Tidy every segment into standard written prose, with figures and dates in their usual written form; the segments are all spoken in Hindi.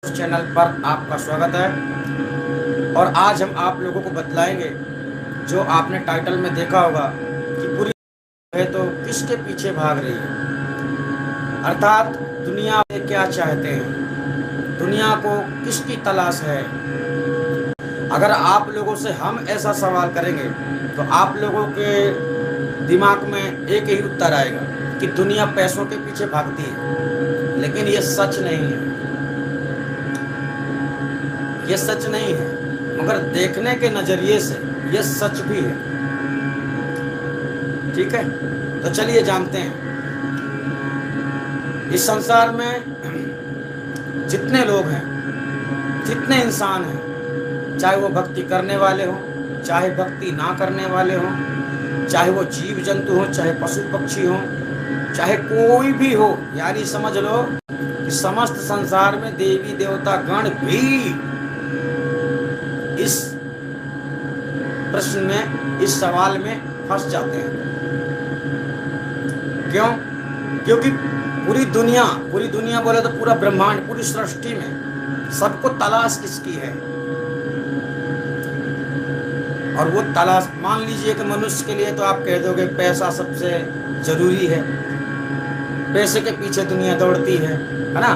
चैनल पर आपका स्वागत है। और आज हम आप लोगों को बतलाएंगे, जो आपने टाइटल में देखा होगा कि पूरी है तो किसके पीछे भाग रही है, अर्थात दुनिया में क्या चाहते हैं, दुनिया को किसकी तलाश है। अगर आप लोगों से हम ऐसा सवाल करेंगे तो आप लोगों के दिमाग में एक ही उत्तर आएगा कि दुनिया पैसों के पीछे भागती है। लेकिन ये सच नहीं है, ये सच नहीं है, मगर देखने के नजरिए से ये सच भी है। ठीक है, तो चलिए जानते हैं। इस संसार में जितने लोग हैं, जितने इंसान हैं, चाहे वो भक्ति करने वाले हों, चाहे भक्ति ना करने वाले हों, चाहे वो जीव जंतु हों, चाहे पशु पक्षी हों, चाहे कोई भी हो, यानी समझ लो कि समस्त संसार में देवी देवता गण भी इस प्रश्न में, इस सवाल में फंस जाते हैं। क्यों? क्योंकि पूरी दुनिया बोले तो पूरा ब्रह्मांड, पूरी सृष्टि में सबको तलाश किसकी है। और वो तलाश, मान लीजिए कि मनुष्य के लिए तो आप कह दोगे पैसा सबसे जरूरी है, पैसे के पीछे दुनिया दौड़ती है ना।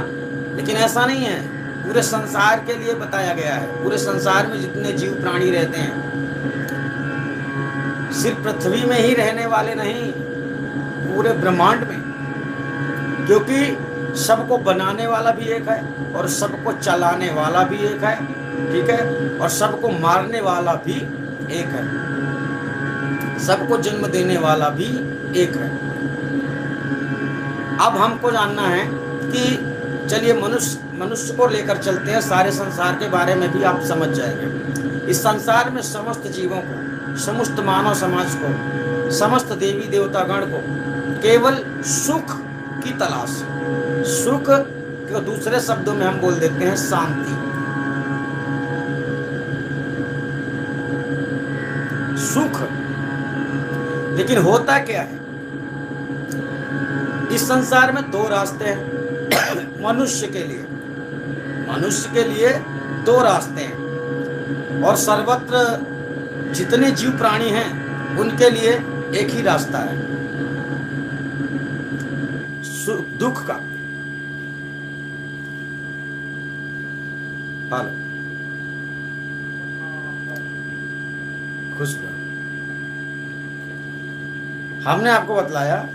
लेकिन ऐसा नहीं है, पूरे संसार के लिए बताया गया है। पूरे संसार में जितने जीव प्राणी रहते हैं, सिर्फ पृथ्वी में ही रहने वाले नहीं, पूरे ब्रह्मांड में, क्योंकि सबको बनाने वाला भी एक है और सबको चलाने वाला भी एक है, ठीक है, और सबको मारने वाला भी एक है, सबको जन्म देने वाला भी एक है। अब हमको जानना है कि चलिए मनुष्य को लेकर चलते हैं, सारे संसार के बारे में भी आप समझ जाएंगे। इस संसार में समस्त जीवों को, समस्त मानव समाज को, समस्त देवी देवता गण को केवल सुख की तलाश, सुख को दूसरे शब्दों में हम बोल देते हैं शांति। सुख। लेकिन होता क्या है, इस संसार में दो रास्ते हैं मनुष्य के लिए दो रास्ते हैं, और सर्वत्र जितने जीव प्राणी हैं उनके लिए एक ही रास्ता है, दुख का। हाल खुश। हमने आपको बतलाया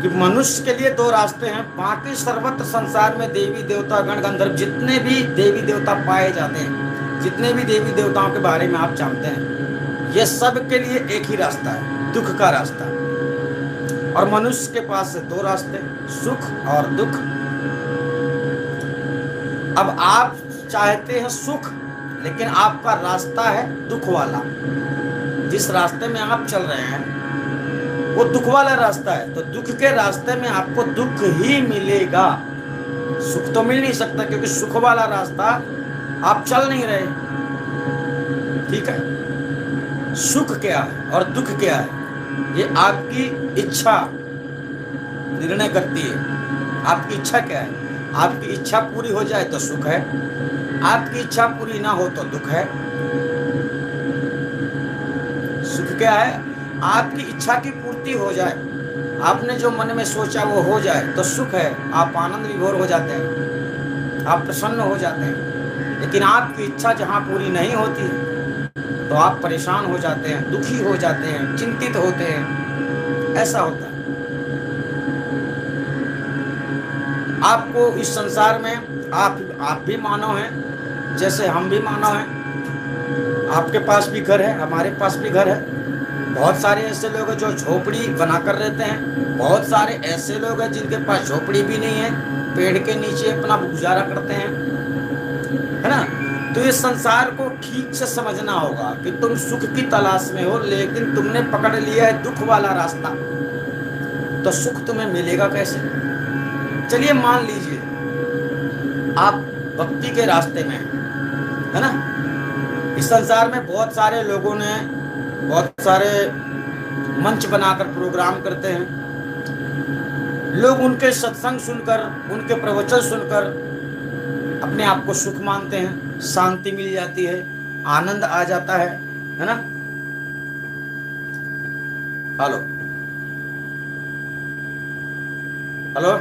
कि मनुष्य के लिए दो रास्ते हैं, बाकी सर्वत्र संसार में देवी देवता गण गंधर्व जितने भी देवी देवता पाए जाते हैं, जितने भी देवी देवताओं के बारे में आप जानते हैं, ये सब के लिए एक ही रास्ता है, दुख का रास्ता। और मनुष्य के पास से दो रास्ते, सुख और दुख। अब आप चाहते हैं सुख, लेकिन आपका रास्ता है दुख वाला। जिस रास्ते में आप चल रहे हैं वो दुख वाला रास्ता है, तो दुख के रास्ते में आपको दुख ही मिलेगा, सुख तो मिल नहीं सकता, क्योंकि सुख वाला रास्ता आप चल नहीं रहे। ठीक है, सुख क्या है और दुख क्या है, ये आपकी इच्छा निर्णय करती है। आपकी इच्छा क्या है? आपकी इच्छा पूरी हो जाए तो सुख है, आपकी इच्छा पूरी ना हो तो दुख है। सुख क्या है? आपकी इच्छा की पूर्ति हो जाए, आपने जो मन में सोचा वो हो जाए तो सुख है, आप आनंद विभोर हो जाते हैं, आप प्रसन्न हो जाते हैं। लेकिन आपकी इच्छा जहाँ पूरी नहीं होती तो आप परेशान हो जाते हैं, दुखी हो जाते हैं, चिंतित होते हैं। ऐसा होता है। आपको इस संसार में आप भी मानव हैं, जैसे हम भी मानव हैं। आपके पास भी घर है, हमारे पास भी घर है। बहुत सारे ऐसे लोग हैं जो झोपड़ी बनाकर रहते हैं, बहुत सारे ऐसे लोग हैं जिनके पास झोपड़ी भी नहीं है, पेड़ के नीचे अपना गुजारा करते हैं, है ना। तो इस संसार को ठीक से समझना होगा कि तुम सुख की तलाश में हो, लेकिन तुमने पकड़ लिया है दुख वाला रास्ता, तो सुख तुम्हें मिलेगा कैसे? चलिए मान लीजिए आप भक्ति के रास्ते में है ना। इस संसार में बहुत सारे लोगों ने बहुत सारे मंच बनाकर प्रोग्राम करते हैं, लोग उनके सत्संग सुनकर, उनके प्रवचन सुनकर अपने आप को सुख मानते हैं, शांति मिल जाती है, आनंद आ जाता है ना। हेलो हेलो,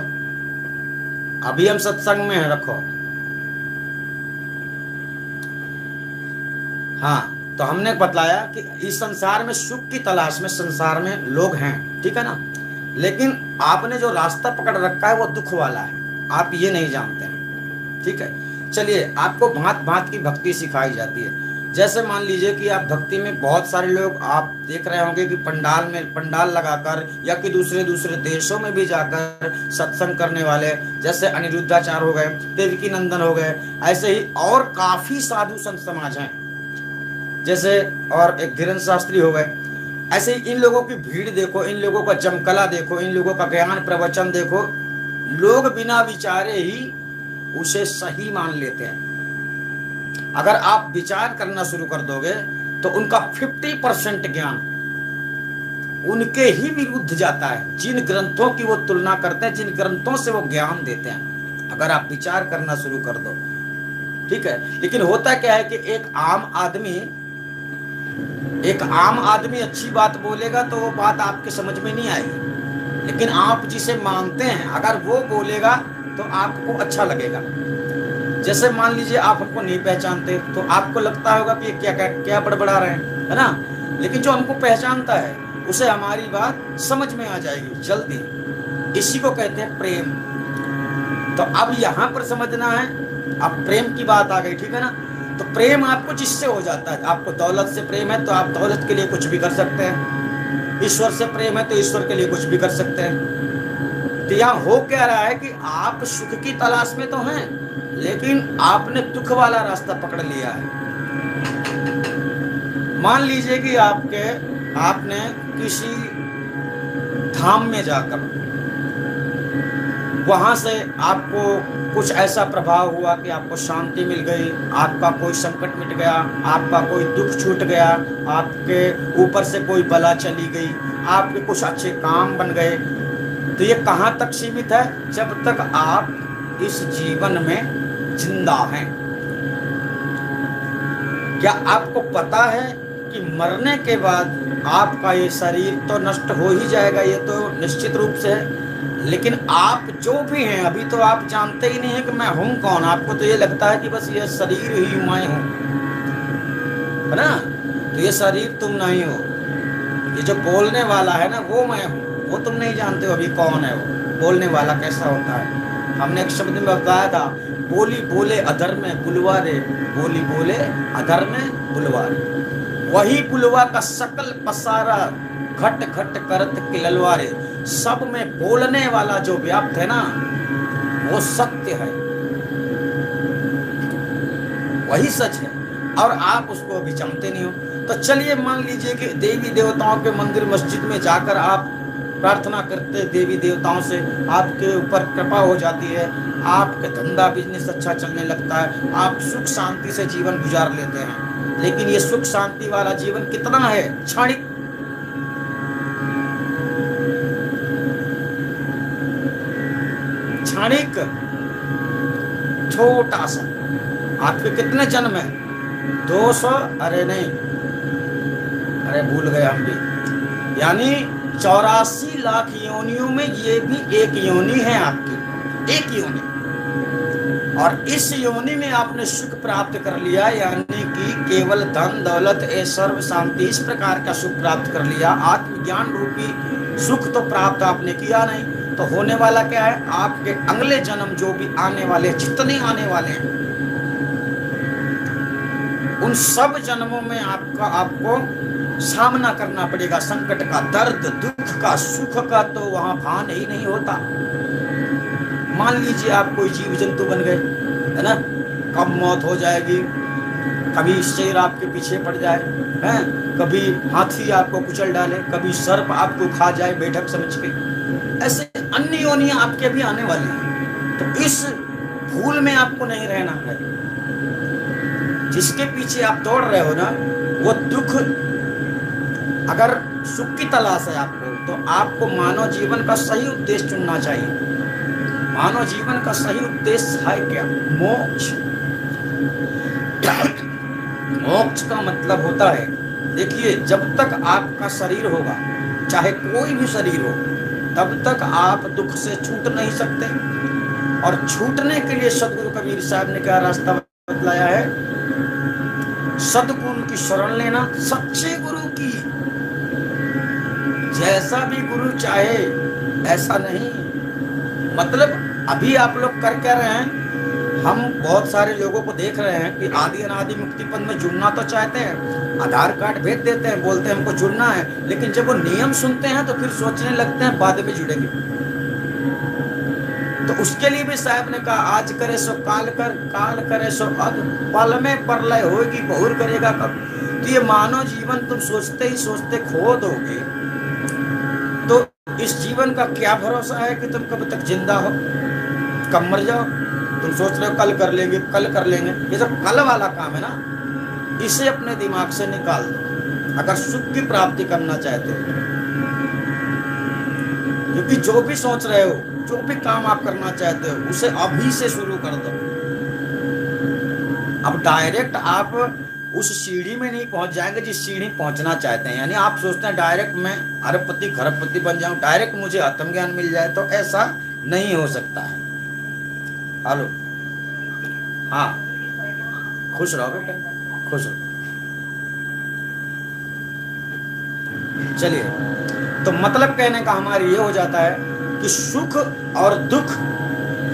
अभी हम सत्संग में हैं, रखो। हाँ, तो हमने बताया कि इस संसार में सुख की तलाश में संसार में लोग हैं, ठीक है ना। लेकिन आपने जो रास्ता पकड़ रखा है वो दुख वाला है, आप ये नहीं जानते हैं, ठीक है। चलिए, आपको भांत भांत की भक्ति सिखाई जाती है। जैसे मान लीजिए कि आप भक्ति में बहुत सारे लोग आप देख रहे होंगे कि पंडाल लगाकर या कि दूसरे दूसरे देशों में भी जाकर सत्संग करने वाले, जैसे अनिरुद्धाचार्य हो गए, देवकी नंदन हो गए, ऐसे ही और काफी साधु संत समाज हैं, जैसे और एक धीरेन्द्र शास्त्री हो गए। ऐसे ही इन लोगों की भीड़ देखो, इन लोगों का जमकला देखो, इन लोगों का ज्ञान प्रवचन देखो, लोग बिना विचारे ही उसे सही मान लेते हैं। अगर आप विचार करना शुरू कर दोगे तो उनका 50% ज्ञान उनके ही विरुद्ध जाता है, जिन ग्रंथों की वो तुलना करते हैं, जिन ग्रंथों से वो ज्ञान देते हैं, अगर आप विचार करना शुरू कर दो, ठीक है। लेकिन होता क्या है कि एक आम आदमी अच्छी बात बोलेगा तो वो बात आपके समझ में नहीं आएगी, लेकिन आप जिसे मानते हैं अगर वो बोलेगा तो आपको अच्छा लगेगा। जैसे मान लीजिए आप हमको नहीं पहचानते तो आपको लगता होगा कि क्या क्या क्या बड़बड़ा रहे हैं, है ना। लेकिन जो हमको पहचानता है उसे हमारी बात समझ में आ जाएगी जल्दी। इसी को कहते हैं प्रेम। तो अब यहाँ पर समझना है, अब प्रेम की बात आ गई, ठीक है ना। तो प्रेम आपको जिससे हो जाता है, आपको दौलत से प्रेम है तो आप दौलत के लिए कुछ भी कर सकते हैं, ईश्वर से प्रेम है तो ईश्वर के लिए कुछ भी कर सकते हैं। तो यहाँ हो क्या रहा है कि आप सुख की तलाश में तो हैं, लेकिन आपने दुख वाला रास्ता पकड़ लिया है। मान लीजिए कि आपने किसी धाम में जाकर वहां से आपको कुछ ऐसा प्रभाव हुआ कि आपको शांति मिल गई, आपका कोई संकट मिट गया, आपका कोई दुख छूट गया, आपके ऊपर से कोई बला चली गई, आपके कुछ अच्छे काम बन गए। तो ये कहाँ तक सीमित है? जब तक आप इस जीवन में जिंदा हैं। क्या आपको पता है कि मरने के बाद आपका ये शरीर तो नष्ट हो ही जाएगा, ये तो निश्चित रूप से है। लेकिन आप जो भी हैं, अभी तो आप जानते ही नहीं है कि मैं हूं कौन। आपको तो ये लगता है कि बस ये शरीर ही मैं हूं, है ना। तो ये शरीर तुम नहीं हो, ये जो बोलने वाला है ना वो मैं हूं, वो तुम नहीं जानते हो अभी कौन है वो बोलने वाला, कैसा होता है। हमने एक शब्द में बताया था, बोली बोले अधर में बुलवा रे, बोली बोले अधर में बुलवा रे। वही बुलवा का सकल पसारा घट घट करत किललवा रे। सब में बोलने वाला जो व्याप्त है ना वो सत्य है, वही सच है, और आप उसको अभी जानते नहीं हो। तो चलिए मान लीजिए कि देवी देवताओं के मंदिर मस्जिद में जाकर आप प्रार्थना करते देवी देवताओं से, आपके ऊपर कृपा हो जाती है, आपका धंधा बिजनेस अच्छा चलने लगता है, आप सुख शांति से जीवन गुजार लेते हैं। लेकिन ये सुख शांति वाला जीवन कितना है? क्षणिक। क्षणिक, छोटा सा। आपके कितने जन्म है? 200? अरे नहीं, अरे भूल गए हम भी। यानी 84 लाख योनियों में ये भी एक योनि है आपकी, एक योनि। और इस योनि में आपने सुख प्राप्त कर लिया, यानी कि केवल धन दौलत ऐश्वर्य शांति इस प्रकार का सुख प्राप्त कर लिया। आत्मज्ञान रूपी सुख तो प्राप्त आपने किया नहीं। तो होने वाला क्या है? आपके अगले जन्म जो भी आने वाले, जितने आने वाले हैं, उन सब जन्मों में आपको सामना करना पड़ेगा संकट का, दर्द दुख का, सुख का तो वहां भान ही नहीं होता। मान लीजिए आप कोई जीव जंतु बन गए, है ना, कब मौत हो जाएगी, कभी शेर आपके पीछे पड़ जाए, हैं, कभी हाथी आपको कुचल डाले, कभी सर्प आपको खा जाए बैठक समझ के। ऐसे अन्य योनियां आपके भी आने वाली हैं। तो इस भूल में आपको नहीं रहना है। जिसके पीछे आप दौड़ रहे हो ना वो दुख, अगर सुख की तलाश है आपको तो आपको मानव जीवन का सही उद्देश्य चुनना चाहिए। मानव जीवन का सही उद्देश्य है क्या? मोक्ष। मोक्ष का मतलब होता है, देखिए, जब तक आपका शरीर होगा, चाहे कोई भी शरीर हो, तब तक आप दुख से छूट नहीं सकते। और छूटने के लिए सदगुरु कबीर साहब ने क्या रास्ता बतलाया है? सदगुरु की शरण लेना, सच्चे गुरु की। जैसा भी गुरु चाहे ऐसा नहीं। मतलब अभी आप लोग कर क्या रहे हैं? हम बहुत सारे लोगों को देख रहे हैं कि आदि अनादि मुक्ति पद में जुड़ना तो चाहते हैं, आधार कार्ड भेज देते हैं, बोलते हैं हमको जुड़ना है, लेकिन जब वो नियम सुनते हैं तो फिर सोचने लगते हैं बाद में जुड़ेंगे। तो उसके लिए भी साहब ने कहा, आज करे सो काल कर, काल करे सो अब, पल में परलय होगी, बहुर करेगा कब। तो ये मानव जीवन तुम सोचते ही सोचते खो दोगे, तो इस जीवन का क्या भरोसा है कि तुम कब तक जिंदा हो, कब मर जाओ। तुम सोच रहे हो कल कर लेंगे, कल कर लेंगे, ये सब कल वाला काम है ना, इसे अपने दिमाग से निकाल दो अगर सुख की प्राप्ति करना चाहते हो। क्योंकि जो भी सोच रहे हो, जो भी काम आप करना चाहते हो, उसे अभी से शुरू कर दो। अब डायरेक्ट आप उस सीढ़ी में नहीं पहुंच जाएंगे जिस सीढ़ी पहुंचना चाहते हैं। यानी आप सोचते हैं डायरेक्ट मैं अरबपति खरबपति बन जाऊं, डायरेक्ट मुझे आत्मज्ञान मिल जाए, तो ऐसा नहीं हो सकता है। हेलो, हाँ, खुश रहो बेटा, खुश रहो। चलिए, तो मतलब कहने का हमारा ये हो जाता है कि सुख और दुख,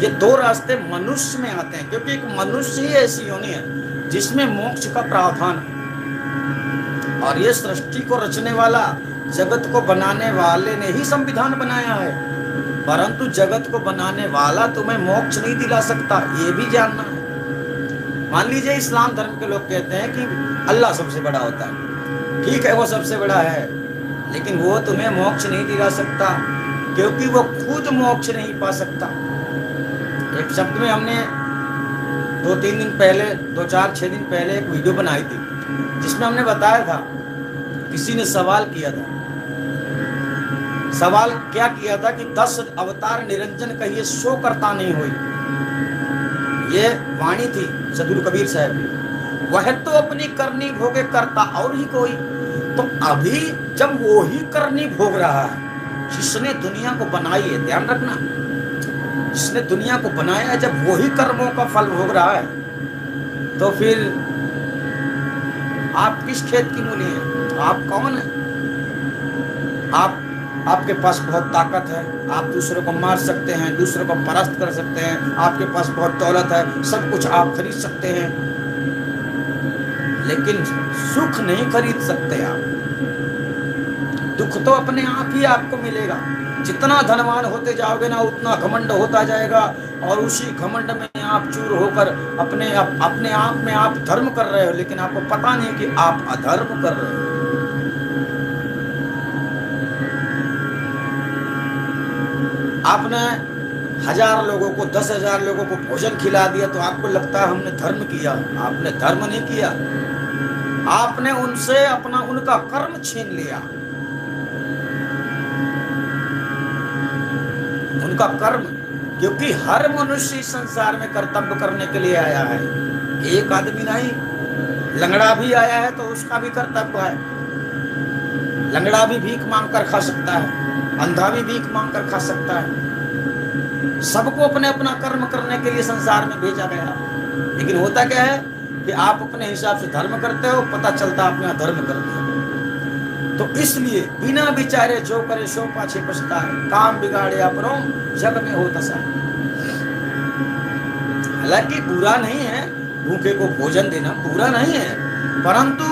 ये दो रास्ते मनुष्य में आते हैं, क्योंकि एक मनुष्य ही ऐसी योनि है जिसमें मोक्ष का प्रावधान है। और ये सृष्टि को रचने वाला, जगत को बनाने वाले ने ही संविधान बनाया है, परंतु जगत को बनाने वाला तुम्हें मोक्ष नहीं दिला सकता, ये भी जानना है। मान लीजिए इस्लाम धर्म के लोग कहते हैं कि अल्लाह सबसे बड़ा होता है, ठीक है, वो सबसे बड़ा है, लेकिन वो तुम्हें मोक्ष नहीं दिला सकता, क्योंकि वो खुद मोक्ष नहीं पा सकता। एक शब्द में हमने 2-3 दिन पहले, 2-4-6 दिन पहले एक वीडियो बनाई थी, जिसमें हमने बताया था, किसी ने सवाल किया था। सवाल क्या किया था कि 10 अवतार निरंजन कहिए सो करता नहीं हुई। ये वाणी थी सदगुरु कबीर साहब की। वह तो अपनी करनी भोगे करता और ही कोई। तो अभी जब वो ही करनी भोग रहा है, जिसने दुनिया को बनाई है, ध्यान रखना, जिसने दुनिया को बनाया है, जब वो ही कर्मों का फल भोग रहा है, तो फिर आप किस खेत की मूली हैं? आप कौन है? आपके पास बहुत ताकत है, आप दूसरों को मार सकते हैं, दूसरों को परास्त कर सकते हैं, आपके पास बहुत दौलत है, सब कुछ आप खरीद सकते हैं, लेकिन सुख नहीं खरीद सकते आप। दुख तो अपने आप ही आपको मिलेगा। जितना धनवान होते जाओगे ना, उतना घमंड होता जाएगा, और उसी घमंड में आप चूर होकर अपने आप में आप धर्म कर रहे हो, लेकिन आपको पता नहीं कि आप अधर्म कर रहे हो। आपने 1000 लोगों को, 10,000 लोगों को भोजन खिला दिया, तो आपको लगता है हमने धर्म किया। आपने धर्म नहीं किया, आपने उनसे उनका कर्म छीन लिया, उनका कर्म। क्योंकि हर मनुष्य इस संसार में कर्तव्य करने के लिए आया है, एक आदमी नहीं। लंगड़ा भी आया है तो उसका भी कर्तव्य है। लंगड़ा भी भीख मांग कर खा सकता है, अंधा भी भीख मांग कर खा सकता है। सबको अपने अपना कर्म करने के लिए संसार में भेजा गया। लेकिन होता क्या है कि आप अपने हिसाब से धर्म करते हो, पता चलता आपने धर्म कर दिया। तो इसलिए बिना विचारे जो करे सो पाछे पछताए, काम बिगाड़े अपनों जग में हो दशा। हालांकि बुरा नहीं है भूखे को भोजन देना, बुरा नहीं है, परंतु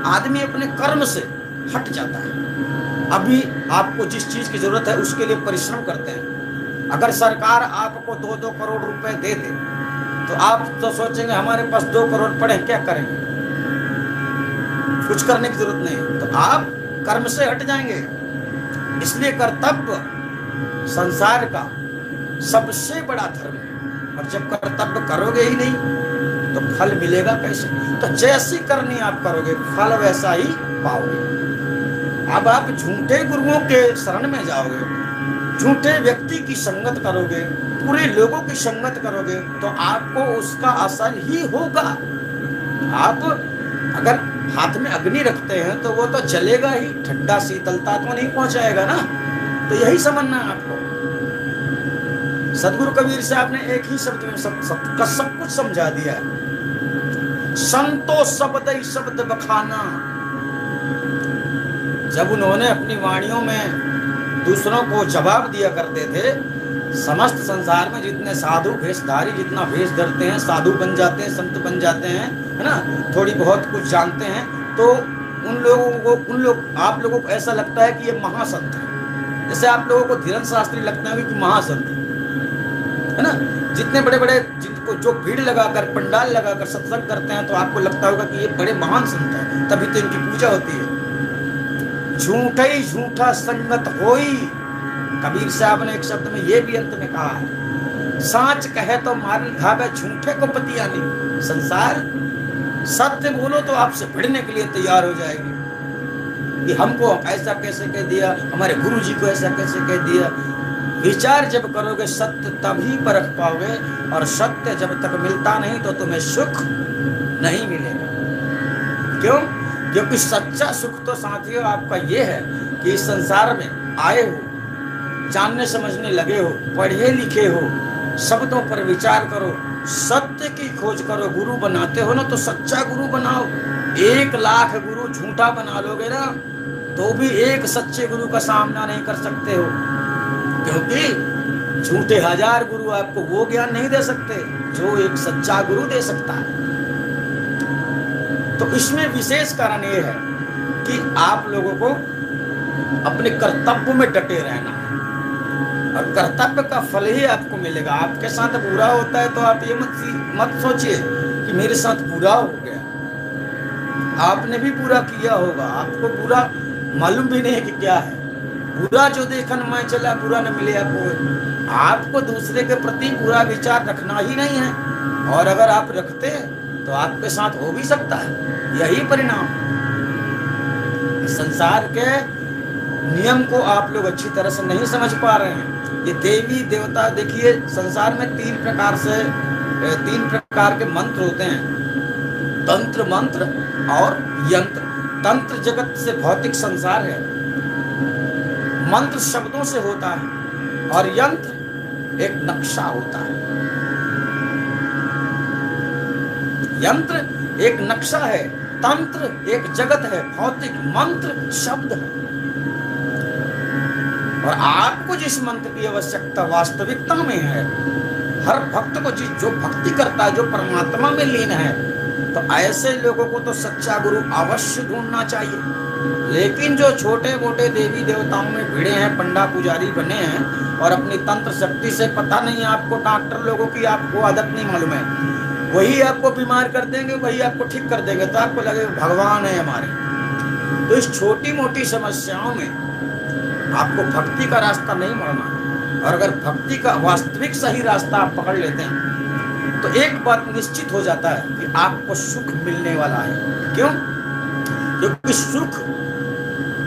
आदमी अपने कर्म से हट जाता है। अभी आपको जिस चीज की जरूरत है उसके लिए परिश्रम करते हैं। अगर सरकार आपको 2-2 करोड़ रुपए दे दे, तो आप तो सोचेंगे हमारे पास 2 करोड़ पड़े, क्या करेंगे? कुछ करने की जरूरत नहीं, तो आप कर्म से हट जाएंगे। इसलिए कर्तव्य संसार का सबसे बड़ा धर्म है, और जब कर्तव्य करोगे ही नहीं तो फल मिलेगा कैसे? तो जैसी करनी आप करोगे, फल वैसा ही पाओगे। अब आप झूठे गुरुओं के शरण में जाओगे, झूठे व्यक्ति की संगत करोगे, बुरे लोगों की संगत करोगे तो आपको उसका असर ही होगा। आप अगर हाथ में अग्नि रखते हैं तो वो तो जलेगा ही, ठंडा शीतलता तो नहीं पहुंचाएगा ना। तो यही समझना है आपको। सदगुरु कबीर साहब ने एक ही शब्द में सब कुछ समझा दिया है। संतो शब्द ही शब्द बखाना। जब उन्होंने अपनी वाणियों में दूसरों को जवाब दिया करते थे, समस्त संसार में जितने साधु भेषधारी जितना भेष धरते हैं, साधु बन जाते हैं, संत बन जाते हैं, है ना, थोड़ी बहुत कुछ जानते हैं, तो आप लोगों को ऐसा लगता है कि ये महासंत है। जैसे आप लोगों को धीरन शास्त्री लगता है कि महासंत है ना। जितने बड़े बड़े जिनको जो भीड़ लगाकर पंडाल लगाकर सत्संग करते हैं तो आपको लगता होगा कि ये बड़े महान संत हैं, तभी तो इनकी पूजा होती है। झूठा ही झूठा संगत होई। कबीर साहब ने एक शब्द में ये भी अंत में कहा है, साच कहे तो मारन खावे, झूठे को पतियानी। संसार सत्य बोलो तो आपसे भिड़ने के लिए तैयार हो जाएगी कि हमको ऐसा कैसे कह दिया, हमारे गुरु जी को ऐसा कैसे कह दिया। विचार जब करोगे सत्य तभी परख पाओगे, और सत्य जब तक मिलता नहीं तो तुम्हें सुख नहीं मिलेगा। क्यों? क्योंकि सच्चा सुख तो साथियों आपका ये है कि इस संसार में आए हो, जानने समझने लगे हो, पढ़े लिखे हो, शब्दों पर विचार करो, सत्य की खोज करो। गुरु बनाते हो ना तो सच्चा गुरु बनाओ। 1,00,000 गुरु झूठा बना लोगे ना तो भी एक सच्चे गुरु का सामना नहीं कर सकते हो, क्योंकि झूठे 1000 गुरु आपको वो ज्ञान नहीं दे सकते जो एक सच्चा गुरु दे सकता है। तो इसमें विशेष कारण ये है कि आप लोगों को अपने कर्तव्य में डटे रहना है, और कर्तव्य का फल ही आपको मिलेगा। आपके साथ बुरा होता है तो आप ये मत सोचिए कि मेरे साथ बुरा हो गया। आपने भी बुरा किया होगा, आपको बुरा मालूम भी नहीं है कि क्या है। बुरा जो देखन मैं चला बुरा न मिले आपको दूसरे के प्रति बुरा विचार रखना ही नहीं है, और अगर आप रखते हैं तो आपके साथ हो भी सकता है। यही परिणाम। संसार के नियम को आप लोग अच्छी तरह से नहीं समझ पा रहे हैं। ये देवी देवता, देखिए संसार में 3 प्रकार के मंत्र होते हैं, तंत्र, मंत्र और यंत्र। तंत्र जगत से भौतिक संसार है, मंत्र शब्दों से होता है, और यंत्र एक नक्शा होता है। यंत्र एक नक्शा है, तंत्र एक जगत है भौतिक, मंत्र शब्द है। और आपको जिस मंत्र की आवश्यकता वास्तविकता में है, हर भक्त को जो भक्ति करता है, जो परमात्मा में लीन है, तो ऐसे लोगों को तो सच्चा गुरु अवश्य ढूंढना चाहिए। लेकिन जो छोटे मोटे देवी देवताओं में भिड़े हैं, पंडा पुजारी बने हैं, और अपनी तंत्र शक्ति से, पता नहीं आपको डॉक्टर लोगों की आपको आदत नहीं मालूम है, वही आपको बीमार कर देंगे, वही आपको ठीक कर देंगे, तो आपको लगेगा भगवान है हमारे। तो इस छोटी मोटी समस्याओं में आपको भक्ति का रास्ता नहीं मोड़ना, और अगर भक्ति का वास्तविक सही रास्ता आप पकड़ लेते हैं तो एक बात निश्चित हो जाता है कि आपको सुख मिलने वाला है। क्यों? क्योंकि सुख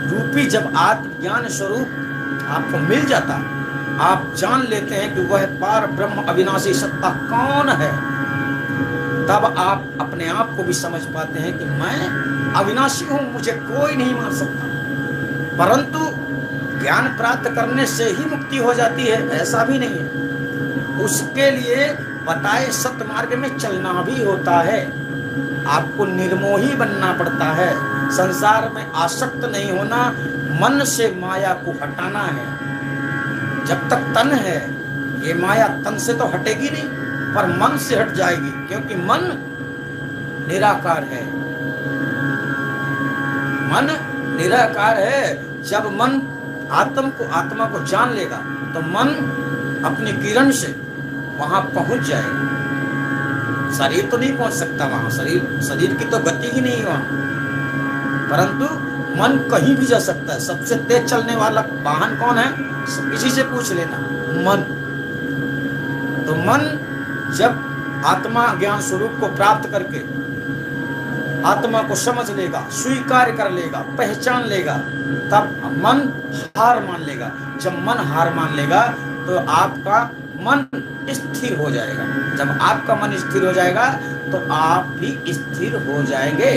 रूपी जब आत्मज्ञान स्वरूप आपको मिल जाता है, आप जान लेते हैं कि वह पार ब्रह्म अविनाशी सत्ता कौन है, तब आप अपने आप को भी समझ पाते हैं कि मैं अविनाशी हूं, मुझे कोई नहीं मार सकता। परंतु ज्ञान प्राप्त करने से ही मुक्ति हो जाती है, ऐसा भी नहीं है। उसके लिए बताए सत्य मार्ग में चलना भी होता है। आपको निर्मोही बनना पड़ता है, संसार में आसक्त नहीं होना, मन से माया को हटाना है। जब तक तन है, ये माया तन से तो हटेगी नहीं, पर मन से हट जाएगी, क्योंकि मन निराकार है। मन निराकार है। जब मन आत्मा को जान लेगा तो मन अपनी किरण से वहां पहुंच जाएगा। शरीर तो नहीं पहुंच सकता वहां, शरीर की तो गति ही नहीं है वहां, परंतु मन कहीं भी जा सकता है। सबसे तेज चलने वाला वाहन कौन है? किसी से पूछ लेना, मन। तो मन जब आत्मा ज्ञान स्वरूप को प्राप्त करके आत्मा को समझ लेगा, स्वीकार कर लेगा, पहचान लेगा, तब मन हार मान लेगा। जब मन हार मान लेगा तो आपका मन स्थिर हो जाएगा। जब आपका मन स्थिर हो जाएगा तो आप भी स्थिर हो जाएंगे।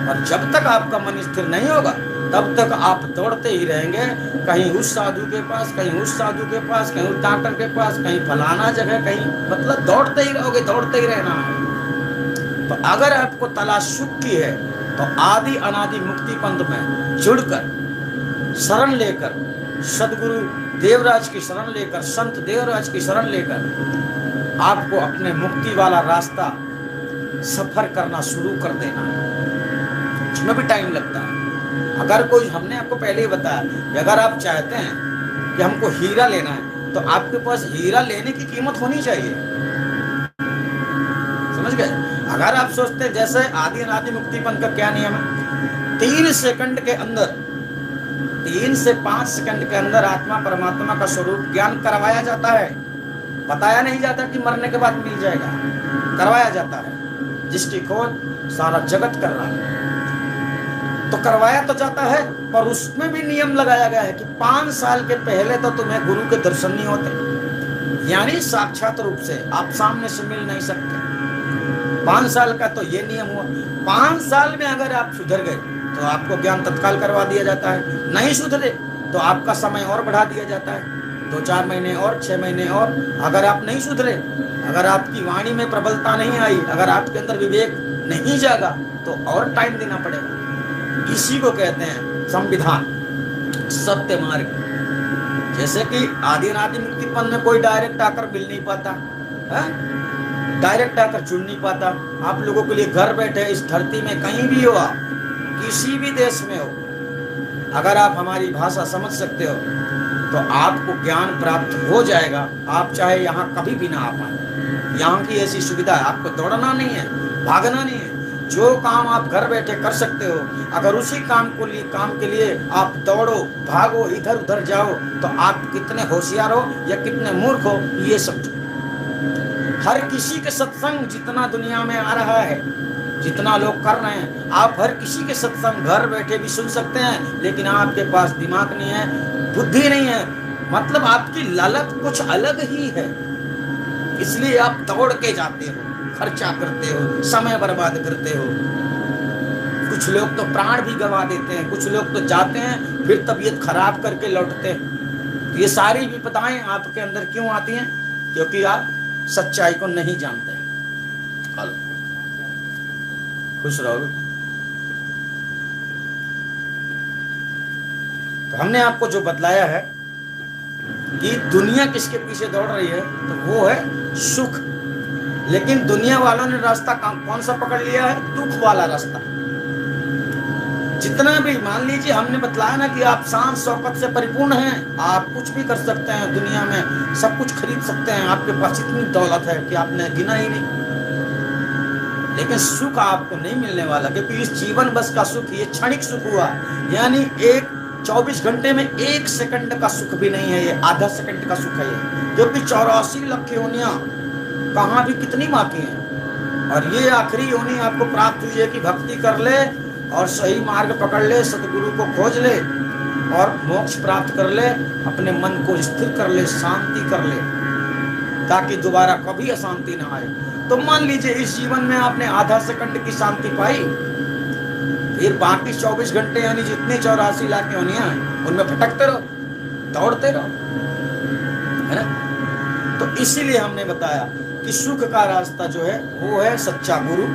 और जब तक आपका मन स्थिर नहीं होगा तब तक आप दौड़ते ही रहेंगे, कहीं उस साधु के पास, कहीं उस साधु के पास, कहीं उस डॉक्टर के पास, कहीं फलाना जगह, कहीं, मतलब दौड़ते ही रहोगे, दौड़ते ही रहना है। तो अगर आपको तलाश सुख की है तो आदि अनादि मुक्ति पंथ में जुड़कर, शरण लेकर, सदगुरु देवराज की शरण लेकर, संत देवराज की शरण लेकर आपको अपने मुक्ति वाला रास्ता सफर करना शुरू कर देना है। उसमें भी टाइम लगता है। अगर कोई, हमने आपको पहले ही बताया कि अगर आप चाहते हैं कि हमको हीरा लेना है तो आपके पास हीरा लेने की कीमत होनी चाहिए, समझ गए। अगर आप सोचते हैं, जैसे आदि अनादि मुक्ति पंथ का क्या नियम है, 3 सेकंड के अंदर, 3 से 5 सेकंड के अंदर आत्मा परमात्मा का स्वरूप ज्ञान करवाया जाता है। बताया नहीं जाता कि मरने के बाद मिल जाएगा, करवाया जाता है। जिसकी खोज सारा जगत कर रहा है, तो करवाया तो जाता है, पर उसमें भी नियम लगाया गया है कि 5 साल के पहले तो तुम्हें गुरु के दर्शन नहीं होते, यानी साक्षात रूप से आप सामने से मिल नहीं सकते। 5 साल का तो ये नियम हुआ। 5 साल में अगर आप सुधर गए तो आपको ज्ञान तत्काल करवा दिया जाता है, नहीं सुधरे तो आपका समय और बढ़ा दिया जाता है, 2-4 महीने और, 6 महीने और। अगर आप नहीं सुधरे, अगर आपकी वाणी में प्रबलता नहीं आई, अगर आपके अंदर विवेक नहीं जागा तो और टाइम देना पड़ेगा। इसी को कहते हैं संविधान, सत्य मार्ग। जैसे कि आदि अनादि मुक्ति पंथ में कोई डायरेक्ट आकर मिल नहीं पाता है, डायरेक्ट आकर चुन नहीं पाता। आप लोगों के लिए घर बैठे इस धरती में कहीं भी हो, आप किसी भी देश में हो, अगर आप हमारी भाषा समझ सकते हो तो आपको ज्ञान प्राप्त हो जाएगा। आप चाहे यहाँ कभी भी ना आ पाए, यहाँ की ऐसी सुविधा है। आपको दौड़ना नहीं है, भागना नहीं है, जो काम आप घर बैठे कर सकते हो, अगर उसी काम के लिए आप दौड़ो, भागो, इधर उधर जाओ, तो आप कितने होशियार हो या कितने मूर्ख हो ये समझो। हर किसी के सत्संग जितना दुनिया में आ रहा है, जितना लोग कर रहे हैं, आप हर किसी के सत्संग घर बैठे भी सुन सकते हैं, लेकिन आपके पास दिमाग नहीं है, बुद्धि नहीं है, मतलब आपकी लालच कुछ अलग ही है। इसलिए आप दौड़ के जाते हो, खर्चा करते हो, समय बर्बाद करते हो। कुछ लोग तो प्राण भी गंवा देते हैं, कुछ लोग तो जाते हैं फिर तबीयत खराब करके लौटते हैं। तो ये सारी विपदाएं आपके अंदर क्यों आती हैं? क्योंकि आप सच्चाई को नहीं जानते हैं। खुश रहो। तो हमने आपको जो बतलाया है कि दुनिया किसके पीछे दौड़ रही है, तो वो है सुख। लेकिन दुनिया वालों ने रास्ता कौन सा पकड़ लिया है? दुख वाला रास्ता। जितना भी, मान लीजिए हमने बतलाया ना कि आप शान शौकत से परिपूर्ण हैं, आप कुछ भी कर सकते हैं दुनिया में, सब कुछ खरीद सकते हैं, आपके पास इतनी दौलत है कि आपने गिना ही नहीं, लेकिन सुख आपको नहीं मिलने वाला। क्योंकि इस जीवन बस का सुख ये क्षणिक सुख हुआ, यानी 24 घंटे में 1 सेकंड का सुख भी नहीं है, ये आधा सेकंड का सुख है ये। क्योंकि 84 लाख योनियां कहाँ भी कितनी बाकी हैं, और ये आखिरी योनि आपको प्राप्त हुई है कि भक्ति कर ले और सही मार्ग पकड़ ले, सतगुरु को खोज ले और मोक्ष प्राप्त कर ले, अपने मन को स्थिर कर ले, शांति कर ले, ताकि दोबारा कभी अशांति ना आए। तो मान लीजिए इस जीवन में आपने आधा सेकंड की शांति पाई, फिर बाकी 24 घंटे यानी जितने 84 लाख योनियां हैं उनमें भटकते रहो, दौड़ते रहो, है ना। तो इसीलिए हमने बताया कि सुख का रास्ता जो है वो है सच्चा गुरु।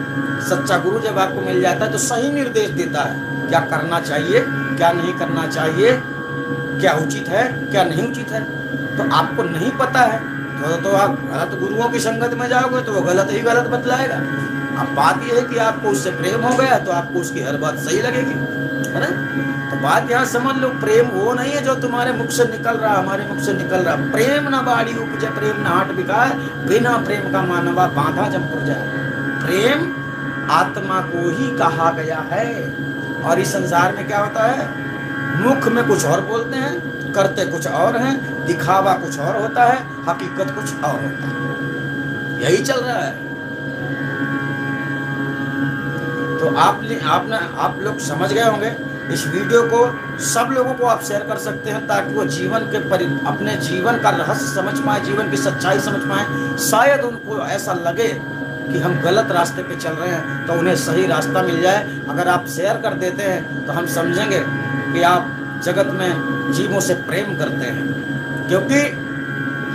सच्चा गुरु जब आपको मिल जाता है तो सही निर्देश देता है, क्या करना चाहिए, क्या नहीं करना चाहिए, क्या उचित है, क्या नहीं उचित है। तो आपको नहीं पता है तो आप गलत गुरुओं की संगत में जाओगे तो वो गलत ही गलत बतलाएगा। अब बात यह है कि आपको उससे प्रेम हो गया तो आपको उसकी हर बात सही लगेगी, है ना। तो बात यहाँ समझ लो, प्रेम वो नहीं है जो तुम्हारे मुख से निकल रहा, हमारे मुख से निकल रहा। प्रेम न बाड़ी उपजे, प्रेम न हाट बिकाए, बिना प्रेम का मानवा बांधा जमपुर जाए। प्रेम आत्मा को ही कहा गया है। और इस संसार में क्या होता है, मुख में कुछ और बोलते हैं, करते कुछ और हैं, दिखावा कुछ और होता है, हकीकत कुछ और होता है, यही चल रहा है। तो आप लोग समझ गए होंगे इस वीडियो को सब लोगों को आप शेयर कर सकते हैं, ताकि वो जीवन के अपने जीवन का रहस्य समझ पाए, जीवन की सच्चाई समझ पाए। शायद उनको ऐसा लगे कि हम गलत रास्ते पे चल रहे हैं, तो उन्हें सही रास्ता मिल जाए। अगर आप शेयर कर देते हैं तो हम समझेंगे कि आप जगत में जीवों से प्रेम करते हैं, क्योंकि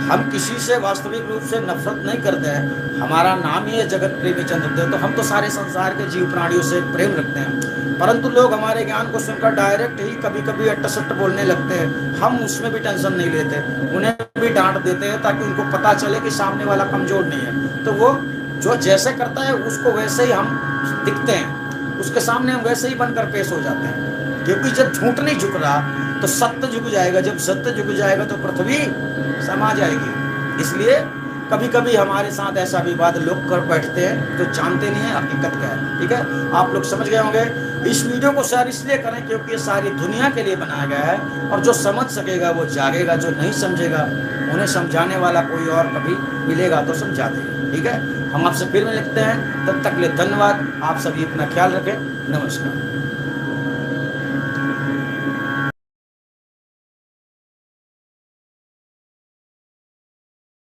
हम किसी से वास्तविक रूप से नफरत नहीं करते हैं। हमारा नाम ही है जगत प्रेमी चंद्रदेव, तो हम तो सारे संसार के जीव प्राणियों से प्रेम रखते हैं। परंतु लोग हमारे ज्ञान को सुनकर डायरेक्ट ही कभी कभी अट्टसट्ट बोलने लगते हैं। हम उसमें भी टेंशन नहीं लेते, उन्हें भी डांट देते हैं, ताकि उनको पता चले कि सामने वाला कमजोर नहीं है। तो वो जो जैसे करता है उसको वैसे ही हम दिखते हैं, उसके सामने हम वैसे ही बनकर पेश हो जाते हैं। क्योंकि जब झूठ नहीं झुक रहा तो सत्य झुक जाएगा, जब सत्य झुक जाएगा तो पृथ्वी समा जाएगी। इसलिए कभी कभी हमारे साथ ऐसा विवाद लोग कर बैठते हैं जो जानते नहीं है हकीकत क्या है। ठीक है, आप लोग समझ गए होंगे। इस वीडियो को शेयर इसलिए करें क्योंकि ये सारी दुनिया के लिए बनाया गया है, और जो समझ सकेगा वो जागेगा, जो नहीं समझेगा उन्हें समझाने वाला कोई और कभी मिलेगा तो समझा देगा। ठीक है, हम आपसे फिर मिलते हैं, तब तक के लिए धन्यवाद। आप सभी अपना ख्याल रखें। नमस्कार।